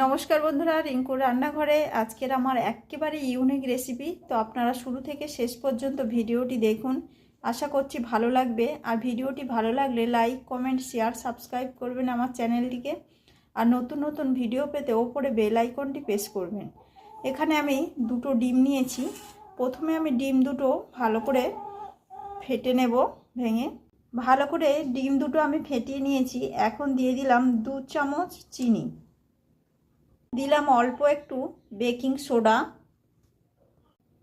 নমস্কার বন্ধুরা, রিঙ্কুর রান্নাঘরে আজকের আমার একেবারে ইউনিক রেসিপি। তো আপনারা শুরু থেকে শেষ পর্যন্ত ভিডিওটি দেখুন, আশা করছি ভালো লাগবে। আর ভিডিওটি ভালো লাগলে লাইক, কমেন্ট, শেয়ার, সাবস্ক্রাইব করবেন আমার চ্যানেলটিকে। আর নতুন নতুন ভিডিও পেতে ওপরে বেল আইকনটি প্রেস করবেন। এখানে আমি দুটো ডিম নিয়েছি। প্রথমে আমি ডিম দুটো ভালো করে ফেটে নেব, ভেঙে ভালো করে ডিম দুটো আমি ফেটিয়ে নিয়েছি। এখন দিয়ে দিলাম 2 চামচ চিনি, দিলাম অল্প একটু বেকিং সোডা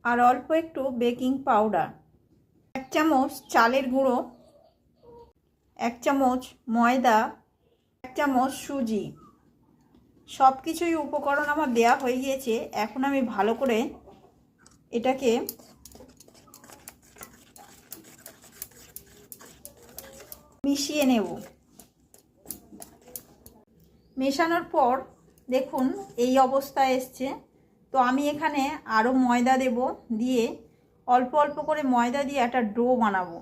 আর অল্প একটু বেকিং পাউডার, 1 চামচ চালের গুঁড়ো, 1 চামচ ময়দা, 1 চামচ সুজি। সব কিছুই উপকরণ আমার দেয়া হয়ে গিয়েছে। এখন আমি ভালো করে এটাকে মিশিয়ে নেব। মেশানোর পর দেখুন এই অবস্থায় এসছে। তো আমি এখানে আরও ময়দা দেব, দিয়ে অল্প অল্প করে ময়দা দিয়ে একটা ডো বানাবো।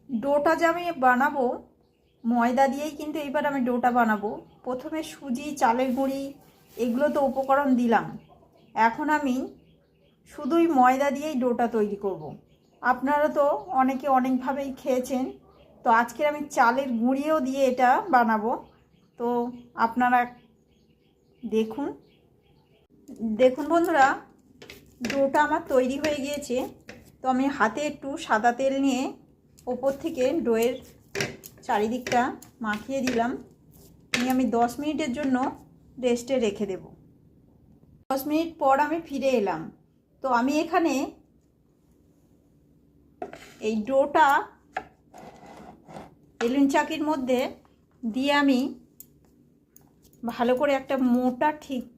ডোটা যে আমি বানাবো ময়দা দিয়েই, কিন্তু এইবার আমি ডোটা বানাবো। প্রথমে সুজি, চালের গুঁড়ি এগুলো তো উপকরণ দিলাম, এখন আমি শুধুই ময়দা দিয়েই ডোটা তৈরি করব। আপনারা তো অনেকে অনেকভাবেই খেয়েছেন, তো আজকে আমি চালের গুঁড়িও দিয়ে এটা বানাবো। তো আপনারা দেখুন দেখুন বন্ধুরা, ডোটা আমার তৈরি হয়ে গিয়েছে। তো আমি হাতে একটু সাদা তেল নিয়ে ওপর থেকে ডোয়ের চারিদিকটা মাখিয়ে দিলাম। আমি 10 মিনিটের জন্য রেস্টে রেখে দেব। 10 মিনিট পর আমি ফিরে এলাম। তো আমি এখানে এই ডোটা বেলুন চাকির মধ্যে দিয়ে আমি ভালো করে একটা মোটা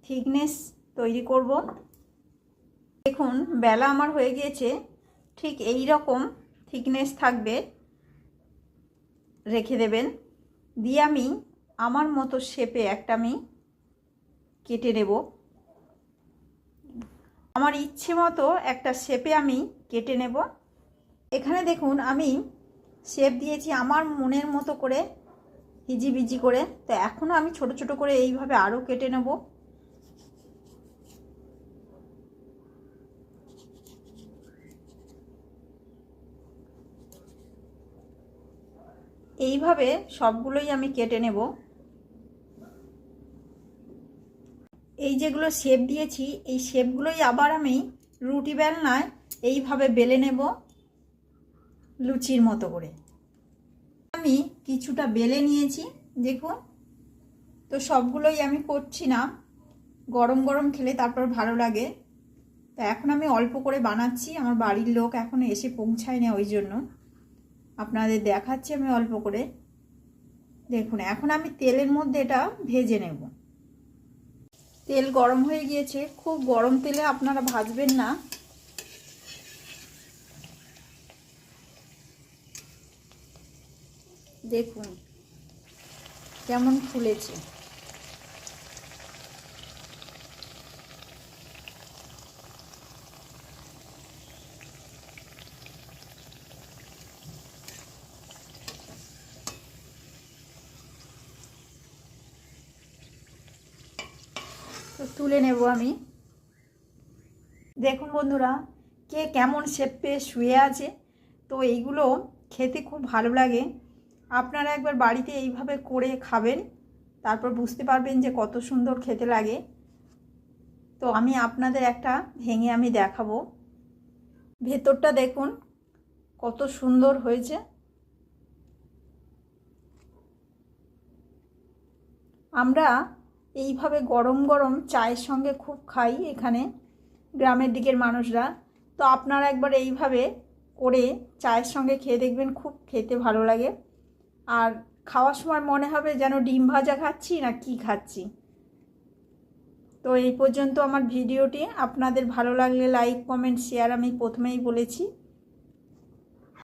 থিকনেস তৈরি করব। দেখুন বেলা আমার হয়ে গিয়েছে, ঠিক এই রকম থিকনেস থাকবে, রেখে দেবেন। দিয়ে আমি আমার মতো শেপে একটা আমি কেটে নেব। আমার ইচ্ছে মতো একটা শেপে আমি কেটে নেব। এখানে দেখুন আমি শেপ দিয়েছি আমার মনের মতো করে, হিজিবিজি করে। তো এখনও আমি ছোট ছোট করে এইভাবে আরও কেটে নেব। এইভাবে সবগুলোই আমি কেটে নেব। এই যেগুলো শেপ দিয়েছি এই শেপগুলোই আবার আমি রুটি বেলনায় এইভাবে বেলে নেব লুচির মতো করে। আমি কিছুটা বেলে নিয়েছি দেখুন। তো সবগুলোই আমি করছি না, গরম গরম খেলে তারপর ভালো লাগে। তো এখন আমি অল্প করে বানাচ্ছি, আমার বাড়ির লোক এখনো এসে পৌঁছায় না, ওই জন্য আপনাদের দেখাচ্ছি আমি অল্প করে। দেখুন এখন আমি তেলের মধ্যে এটা ভেজে নেব। তেল গরম হয়ে গিয়েছে, খুব গরম তেলে আপনারা ভাজবেন না। দেখুন কেমন ফুলেছে। তো তুলে নেব আমি। দেখুন বন্ধুরা, কে কেমন শেপে শুয়ে আছে। তো এইগুলো খেতে খুব ভালো লাগে। আপনারা একবার বাড়িতে এইভাবে করে খাবেন, তারপর বুঝতে পারবেন যে কত সুন্দর খেতে লাগে। তো আমি আপনাদের একটা ভেঙে আমি দেখাবো। ভেতরটা দেখুন কত সুন্দর হয়েছে। আমরা এইভাবে গরম গরম চায়ের সঙ্গে খুব খাই এখানে গ্রামের দিকের মানুষরা। তো আপনারা একবার এইভাবে করে চায়ের সঙ্গে খেয়ে দেখবেন, খুব খেতে ভালো লাগে। আর খাওয়ার সময় মনে হবে যেন ডিম ভাজা খাচ্ছি না কি খাচ্ছি। তো এই পর্যন্ত আমার ভিডিওটি। আপনাদের ভালো লাগলে লাইক, কমেন্ট, শেয়ার আমি প্রথমেই বলেছি।